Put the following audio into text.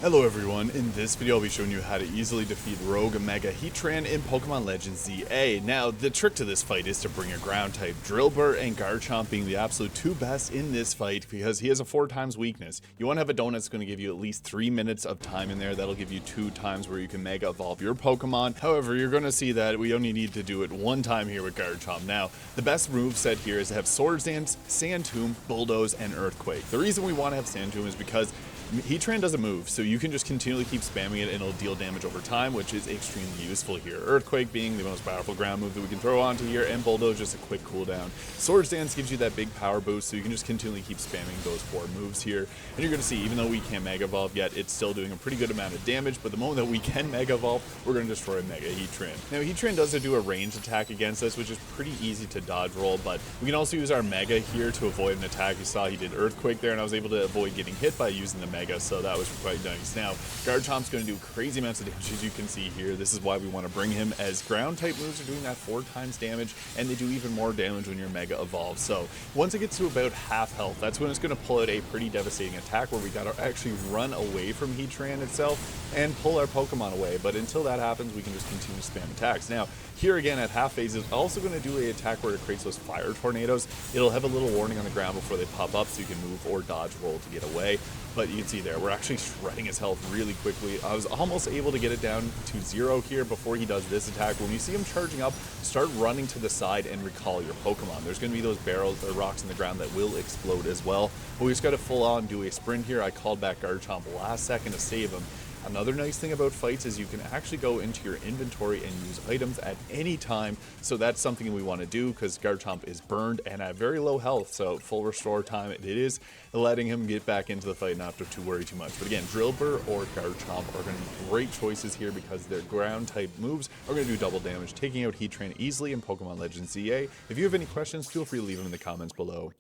Hello everyone, in this video I'll be showing you how to easily defeat Rogue Mega Heatran in Pokemon Legends ZA. Now, the trick to this fight is to bring a ground type, Drillbur and Garchomp being the absolute two best in this fight because he has a 4 times weakness. You want to have a donut that's going to give you at least 3 minutes of time in there. That'll give you 2 times where you can Mega Evolve your Pokemon. However, you're going to see that we only need to do it 1 time here with Garchomp. Now, the best moveset here is to have Swords Dance, Sand Tomb, Bulldoze, and Earthquake. The reason we want to have Sand Tomb is because Heatran doesn't move, so you can just continually keep spamming it and it'll deal damage over time, which is extremely useful here. Earthquake being the most powerful ground move that we can throw onto here, and Bulldoze just a quick cooldown. Swords Dance gives you that big power boost, so you can just continually keep spamming those 4 moves here. And you're going to see, even though we can't Mega Evolve yet, it's still doing a pretty good amount of damage, but the moment that we can Mega Evolve, we're going to destroy Mega Heatran. Now, Heatran does do a ranged attack against us, which is pretty easy to dodge roll, but we can also use our Mega here to avoid an attack. You saw he did Earthquake there, and I was able to avoid getting hit by using the Mega, so that was quite nice. Now, Garchomp's going to do crazy amounts of damage, as you can see here. This is why we want to bring him, as ground type moves are doing that 4 times damage, and they do even more damage when you're Mega Evolved. So once it gets to about half health, that's when it's going to pull out a pretty devastating attack where we got to actually run away from Heatran itself and pull our Pokemon away. But until that happens, we can just continue to spam attacks. Now, here again at half phase, it's also going to do an attack where it creates those fire tornadoes. It'll have a little warning on the ground before they pop up, so you can move or dodge roll to get away. But you can see there, we're actually shredding his health really quickly. I was almost able to get it down to 0 here before he does this attack. When you see him charging up, start running to the side and recall your Pokemon. There's going to be those barrels or rocks in the ground that will explode as well. But we just got to full on do a sprint here. I called back Garchomp last second to save him. Another nice thing about fights is you can actually go into your inventory and use items at any time, so that's something we want to do because Garchomp is burned and at very low health, so full restore time it is letting him get back into the fight, not to worry too much. But again, Drillbur or Garchomp are going to be great choices here because their ground type moves are going to do double damage, taking out Heatran easily in Pokemon Legends ZA. If you have any questions, feel free to leave them in the comments below.